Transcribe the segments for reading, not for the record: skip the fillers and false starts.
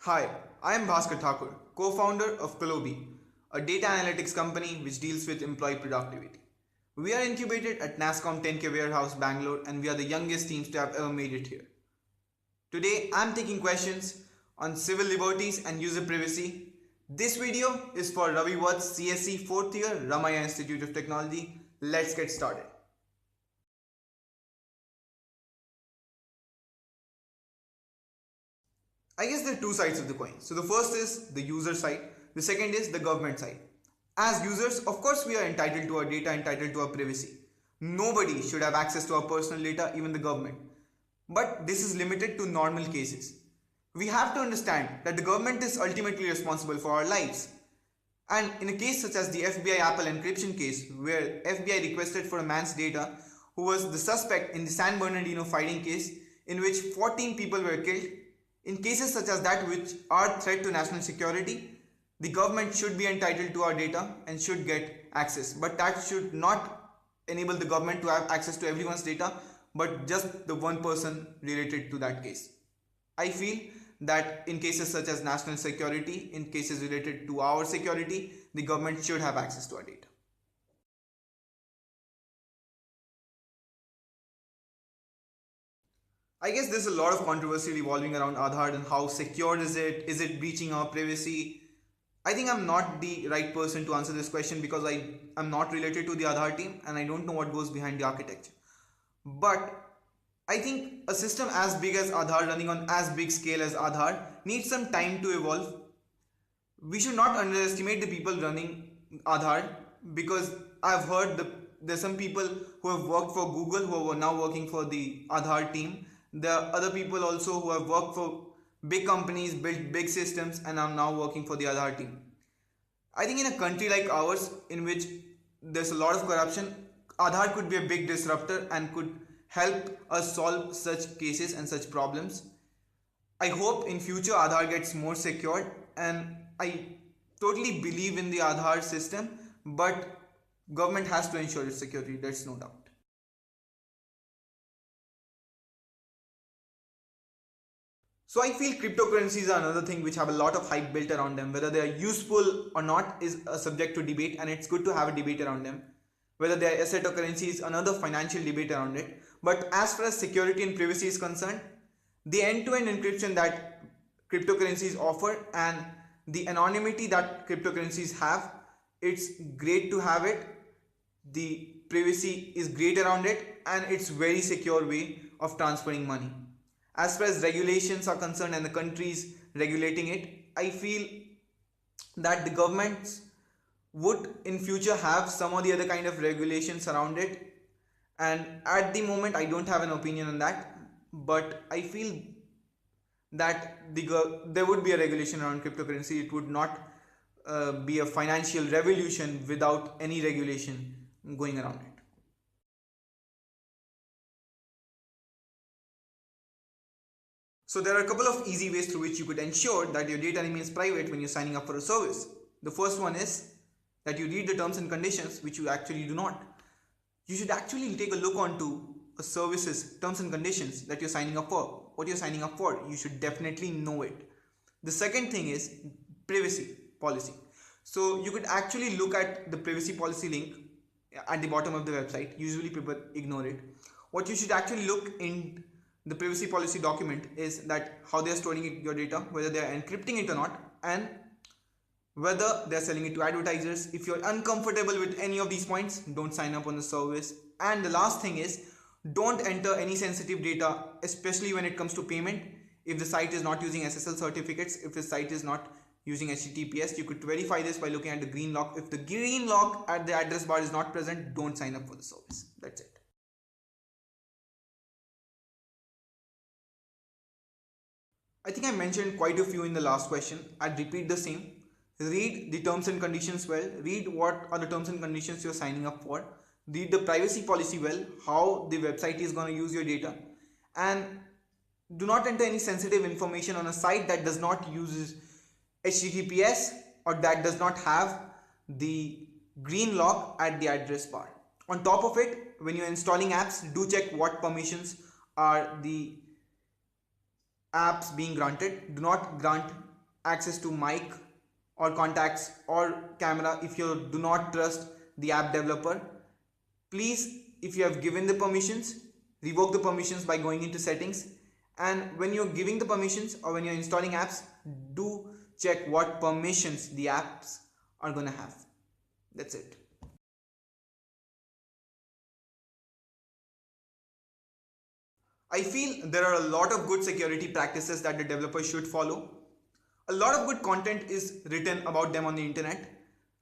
Hi, I am Bhaskar Thakur, co-founder of Collobe, a data analytics company which deals with employee productivity. We are incubated at NASSCOM 10K Warehouse, Bangalore, and we are the youngest teams to have ever made it here. Today, I am taking questions on civil liberties and user privacy. This video is for Ravi Watts, CSC 4th year, Ramaya Institute of Technology. Let's get started. I guess there are two sides of the coin. So the first is the user side, the second is the government side. As users, of course, we are entitled to our data, entitled to our privacy. Nobody should have access to our personal data, even the government. But this is limited to normal cases. We have to understand that the government is ultimately responsible for our lives. And in a case such as the FBI Apple encryption case, where FBI requested for a man's data who was the suspect in the San Bernardino fighting case in which 14 people were killed, in cases such as that which are a threat to national security, the government should be entitled to our data and should get access. But that should not enable the government to have access to everyone's data, but just the one person related to that case. I feel that in cases such as national security, in cases related to our security, the government should have access to our data. I guess there's a lot of controversy revolving around Aadhar and how secure is it breaching our privacy. I think I'm not the right person to answer this question because I'm not related to the Aadhar team and I don't know what goes behind the architecture. But I think a system as big as Aadhar running on as big scale as Aadhar needs some time to evolve. We should not underestimate the people running Aadhar because I've heard there's some people who have worked for Google who are now working for the Aadhar team. There are other people also who have worked for big companies, built big systems and are now working for the Aadhar team. I think in a country like ours in which there's a lot of corruption, Aadhar could be a big disruptor and could help us solve such cases and such problems. I hope in future Aadhar gets more secured and I totally believe in the Aadhar system, but government has to ensure its security, there's no doubt. So I feel cryptocurrencies are another thing which have a lot of hype built around them. Whether they are useful or not is a subject to debate and it's good to have a debate around them. Whether they are asset or currency is another financial debate around it. But as far as security and privacy is concerned, the end-to-end encryption that cryptocurrencies offer and the anonymity that cryptocurrencies have, it's great to have it. The privacy is great around it and it's very secure way of transferring money. As far as regulations are concerned and the countries regulating it, I feel that the governments would in future have some or the other kind of regulations around it, and at the moment I don't have an opinion on that, but I feel that there would be a regulation around cryptocurrency. It would not be a financial revolution without any regulation going around it. So there are a couple of easy ways through which you could ensure that your data remains private when you're signing up for a service. The first one is that you read the terms and conditions, which you actually do not. You should actually take a look onto a service's terms and conditions that you're signing up for. What you're signing up for, you should definitely know it. The second thing is privacy policy. So you could actually look at the privacy policy link at the bottom of the website. Usually people ignore it. What you should actually look in the privacy policy document is that how they are storing your data, whether they are encrypting it or not, and whether they are selling it to advertisers. If you're uncomfortable with any of these points, don't sign up on the service. And the last thing is, don't enter any sensitive data, especially when it comes to payment. If the site is not using SSL certificates, if the site is not using HTTPS, you could verify this by looking at the green lock. If the green lock at the address bar is not present, don't sign up for the service. That's it. I think I mentioned quite a few in the last question. I'd repeat the same. Read the terms and conditions well. Read what are the terms and conditions you're signing up for. Read the privacy policy well, how the website is going to use your data. And do not enter any sensitive information on a site that does not use HTTPS or that does not have the green lock at the address bar. On top of it, when you're installing apps, do check what permissions are the apps being granted. Do not grant access to mic or contacts or camera if you do not trust the app developer. Please, if you have given the permissions, revoke the permissions by going into settings. And when you're giving the permissions or when you're installing apps, do check what permissions the apps are gonna have. That's it. I feel there are a lot of good security practices that the developer should follow. A lot of good content is written about them on the internet.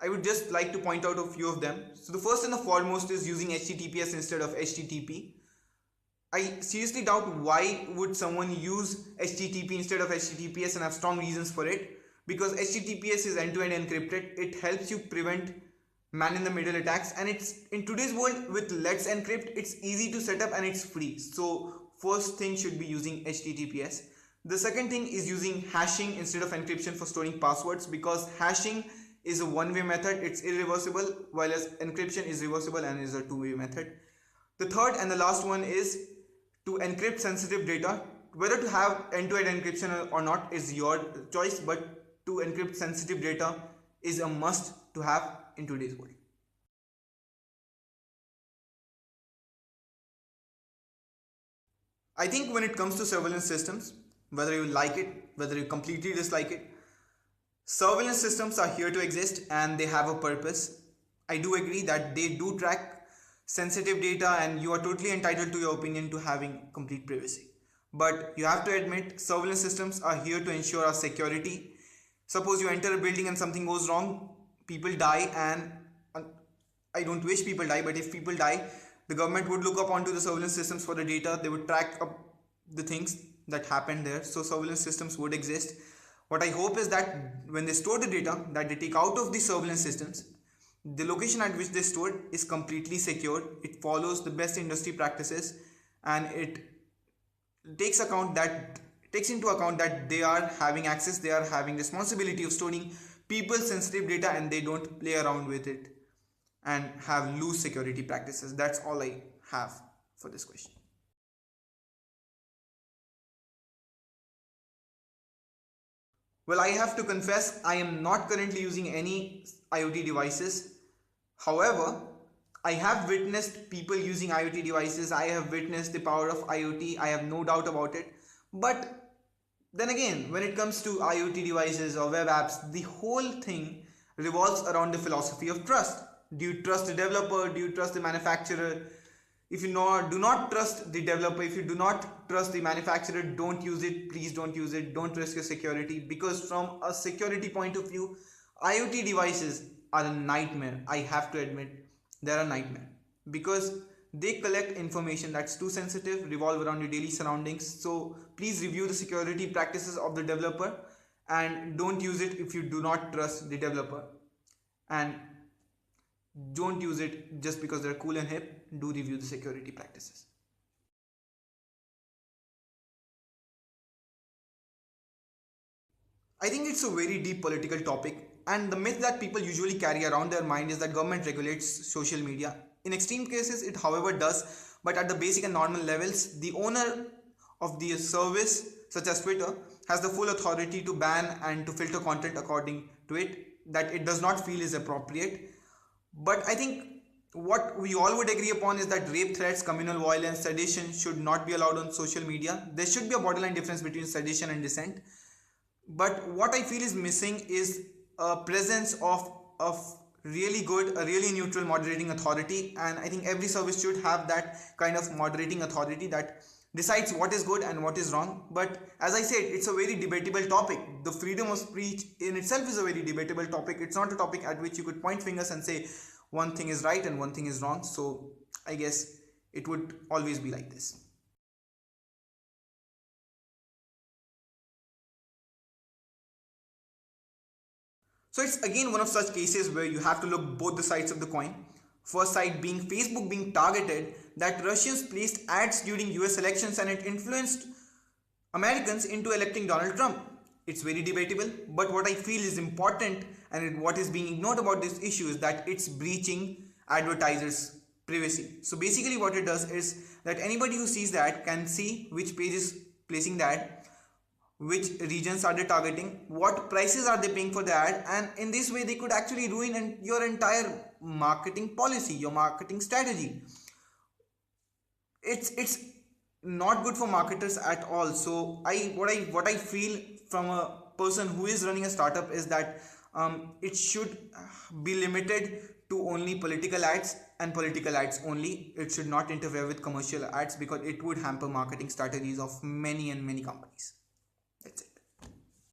I would just like to point out a few of them. So the first and the foremost is using HTTPS instead of HTTP. I seriously doubt why would someone use HTTP instead of HTTPS, and I have strong reasons for it. Because HTTPS is end-to-end encrypted. It helps you prevent man-in-the-middle attacks, and it's in today's world with Let's Encrypt, it's easy to set up and it's free. So first thing should be using HTTPS. The second thing is using hashing instead of encryption for storing passwords, because hashing is a one-way method, it's irreversible, while as encryption is reversible and is a two-way method. The third and the last one is to encrypt sensitive data. Whether to have end-to-end encryption or not is your choice, but to encrypt sensitive data is a must to have in today's world. I think when it comes to surveillance systems, whether you like it, whether you completely dislike it, surveillance systems are here to exist and they have a purpose. I do agree that they do track sensitive data and you are totally entitled to your opinion to having complete privacy. But you have to admit, surveillance systems are here to ensure our security. Suppose you enter a building and something goes wrong, people die, and I don't wish people die, but if people die, the government would look up onto the surveillance systems for the data. They would track up the things that happened there. So surveillance systems would exist. What I hope is that when they store the data that they take out of the surveillance systems, the location at which they store is completely secure. It follows the best industry practices, and it takes into account that they are having access, they are having responsibility of storing people's sensitive data, and they don't play around with it and have loose security practices. That's all I have for this question. Well, I have to confess, I am not currently using any IoT devices. However, I have witnessed people using IoT devices. I have witnessed the power of IoT. I have no doubt about it. But then again, when it comes to IoT devices or web apps, the whole thing revolves around the philosophy of trust. Do you trust the developer? Do you trust the manufacturer? If you do not trust the developer, if you do not trust the manufacturer, don't use it. Please don't use it. Don't risk your security, because from a security point of view, IoT devices are a nightmare. I have to admit, they're a nightmare because they collect information that's too sensitive, revolve around your daily surroundings. So please review the security practices of the developer and don't use it if you do not trust the developer. And don't use it just because they're cool and hip. Do review the security practices. I think it's a very deep political topic, and the myth that people usually carry around their mind is that government regulates social media. In extreme cases, it however does, but at the basic and normal levels, the owner of the service, such as Twitter, has the full authority to ban and to filter content according to it that it does not feel is appropriate. But I think what we all would agree upon is that rape threats, communal violence, sedition should not be allowed on social media. There should be a borderline difference between sedition and dissent. But what I feel is missing is a presence of really good, a really neutral moderating authority. And I think every service should have that kind of moderating authority that decides what is good and what is wrong. But as I said, it's a very debatable topic. The freedom of speech in itself is a very debatable topic. It's not a topic at which you could point fingers and say one thing is right and one thing is wrong. So I guess it would always be like this. So it's again one of such cases where you have to look both the sides of the coin. First side being Facebook being targeted, that Russians placed ads during US elections and it influenced Americans into electing Donald Trump. It's very debatable, but what I feel is important and what is being ignored about this issue is that it's breaching advertisers' privacy. So basically what it does is that anybody who sees that can see which page is placing the ad, which regions are they targeting, what prices are they paying for the ad, and in this way they could actually ruin your entire marketing policy, your marketing strategy. It's not good for marketers at all. So what I feel from a person who is running a startup is that it should be limited to only political ads and political ads only. It should not interfere with commercial ads because it would hamper marketing strategies of many and many companies.